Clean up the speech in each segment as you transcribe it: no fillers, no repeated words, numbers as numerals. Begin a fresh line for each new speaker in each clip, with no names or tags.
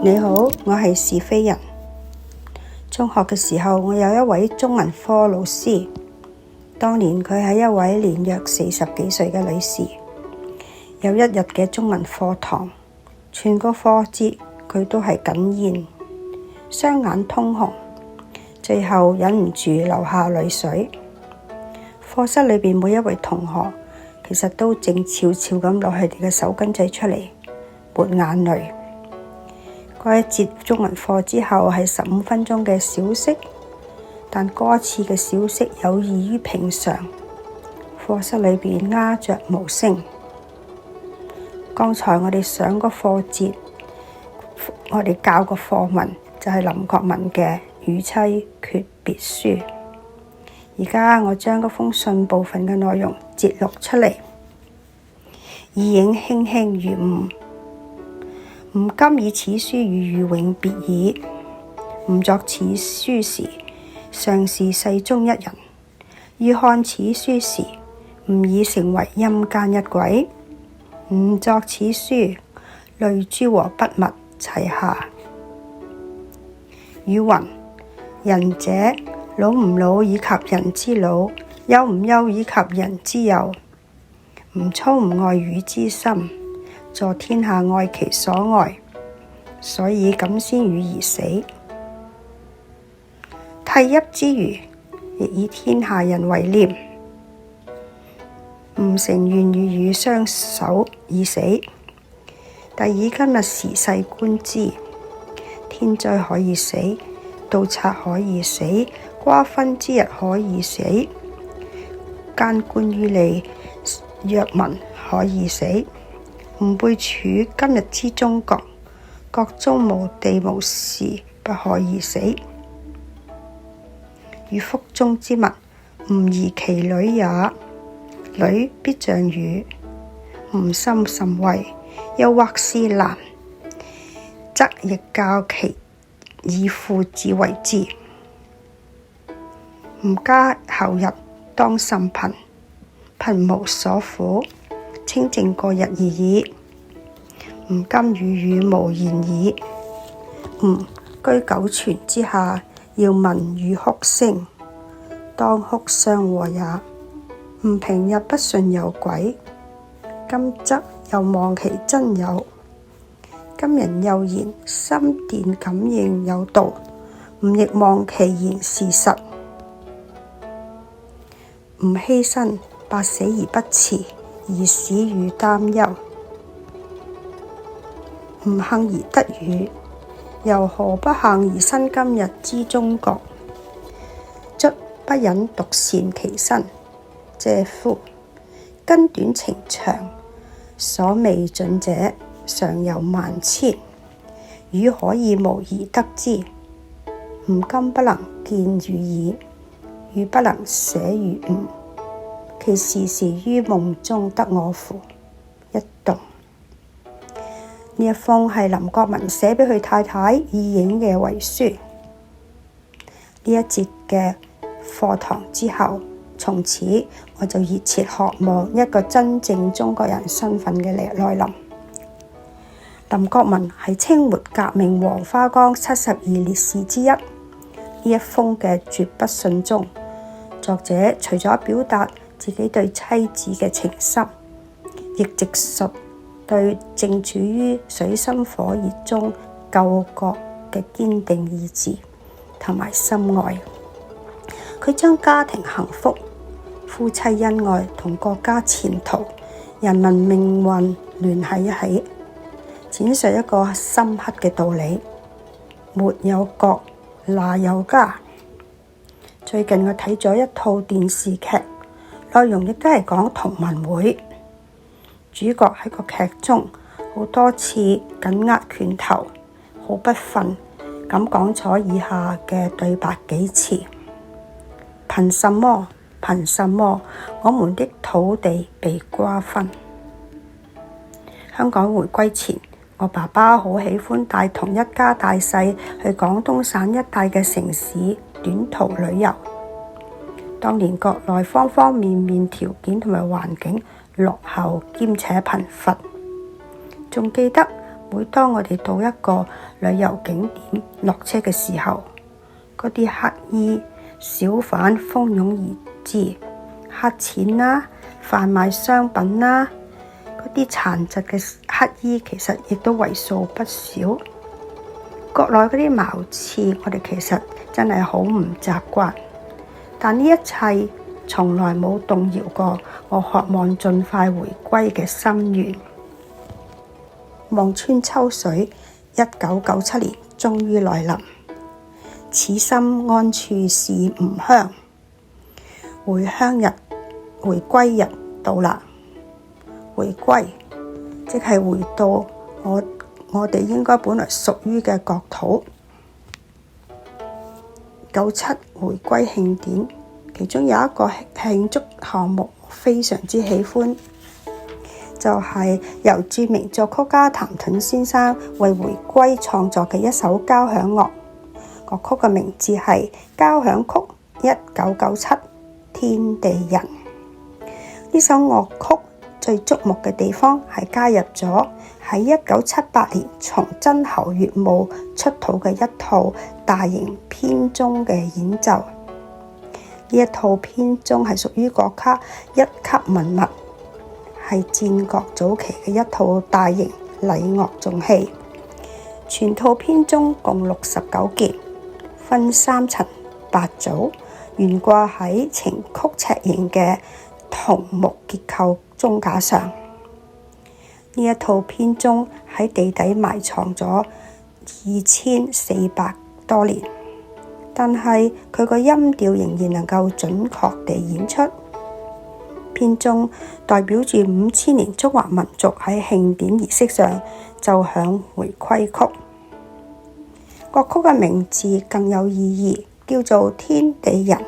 你好，我係是非人。中學嘅時候，我有一位中文科老師，當年佢係一位年約40幾歲嘅女士。有一日嘅中文課堂，全個課節佢都係哽咽，雙眼通紅，最後忍唔住流下淚水。課室裏邊每一位同學其實都靜悄悄咁攞佢哋嘅手巾仔出嚟抹眼淚。嗰一節中文課之後係15分鐘嘅小息，但嗰次嘅小息有異於平常，課室裏邊鴉雀無聲。剛才我哋上個課節，我哋教個課文就係林覺民嘅《與妻訣別書》。而家我將嗰封信部分嘅內容節錄出嚟。意影輕輕如晤，吾今以此書與永別矣。吾作此書時，尚是世中一人；予看此書時，吾已成為陰間一鬼。吾作此書，淚珠和筆墨齊下。語云：人者，老吾老以及人之老，幼吾幼以及人之幼。吾操吾愛語之心，助天下愛其所愛，所以敢先予而死。涕泣之餘，亦以天下人為念。吾誠願與汝相守以死，但以今日時勢觀之，天災可以死，盜賊可以死，瓜分之日可以死，奸官於利弱民可以死。吾輩處今日之中國，國中無地無事不可以死。汝腹中之物，吾宜其女也，女必像汝。吾心甚慰，又或是男，則亦教其以父子為之。吾家後日當甚貧，貧無所苦，清靜過日而已。吾今與汝無言矣。吾居九泉之下，要聞汝哭聲，當哭相和也。吾平日不信有鬼，今則又望其真有。今人又言心電感應有道，吾亦望其言是實。吾犧牲百死而不辭，而使汝擔憂。吾幸而得汝，又何不幸而生今日之中國？卒不忍獨善其身，嗟乎！筋短情長，所未盡者尚有萬千。汝可以無疑得之。吾今不能見汝矣，汝不能寫於吾，其時時於夢中得我乎？一讀。呢一封係林覺民寫俾佢太太意影嘅遺書。呢一節嘅課堂之後，從此我就熱切渴望一個真正中國人身份嘅來臨。林覺民係清末革命黃花崗72烈士之一。呢一封嘅絕筆信中，作者除咗表達自己對妻子嘅情深，亦直述對正處於水深火熱中救國嘅堅定意志同埋深愛。佢將家庭幸福、夫妻恩愛同國家前途、人民命運聯繫一起，闡述一個深刻嘅道理：沒有國，哪有家。最近我睇咗一套電視劇，內容亦都係講同盟會。主角喺個劇中好多次緊握拳頭，好不忿咁講咗以下嘅對白幾次：憑什麼？憑什麼我們的土地被瓜分？香港回歸前，我爸爸好喜歡帶同一家大細去廣東省一帶嘅城市短途旅遊。當年國內方方面面條件同埋環境落後兼且貧乏，仲記得每當我哋到一個旅遊景點落車嘅時候，嗰啲乞衣小販蜂擁而至，乞錢啦，販賣商品啦，嗰啲殘疾嘅乞衣其實亦都為數不少。國內嗰啲貌似我哋其實真係好唔習慣，但呢一切從來冇動搖過我渴望盡快回歸嘅心願。望穿秋水，1997年終於來臨，此心安處是吾鄉。回歸日到啦！回歸即係回到我哋應該本來屬於嘅國土。97回歸慶典，其中有一個慶祝項目非常之喜歡，就係由著名作曲家譚盾先生為回歸創作嘅一首交響樂。樂曲嘅名字係《交響曲1997天地人》。呢首樂曲最矚目嘅地方係加入咗喺1978年從真侯乙墓出土嘅一套大型編鐘嘅演奏。呢一套編鐘係屬於國家一級文物，係戰國早期嘅一套大型禮樂重器。全套編鐘共69件，分3層8組，懸掛喺呈曲尺形嘅銅木結構鐘架上。呢一套編鐘喺地底埋藏咗2400多年，但係佢個音調仍然能夠準確地演出。編鐘代表住5000年中華民族喺慶典儀式上奏響回歸曲。樂曲嘅名字更有意義，叫做天地人，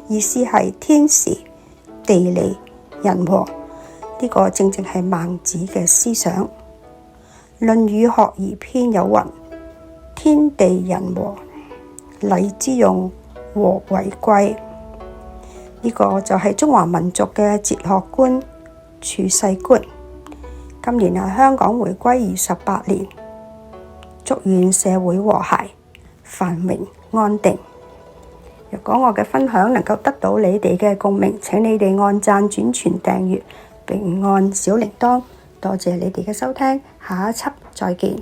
意思係天時、地利、人和。呢個正正係孟子嘅思想。《論語學而篇》有云：天地人和，禮之用，和為貴。呢個就係中華民族嘅哲學觀、處世觀。今年係香港回歸28年，祝願社會和諧、繁榮、安定。如果我嘅分享能夠得到你哋嘅共鳴，請你哋按讚、轉傳、訂閱並按小鈴鐺。多謝你哋嘅收聽，下一輯再見。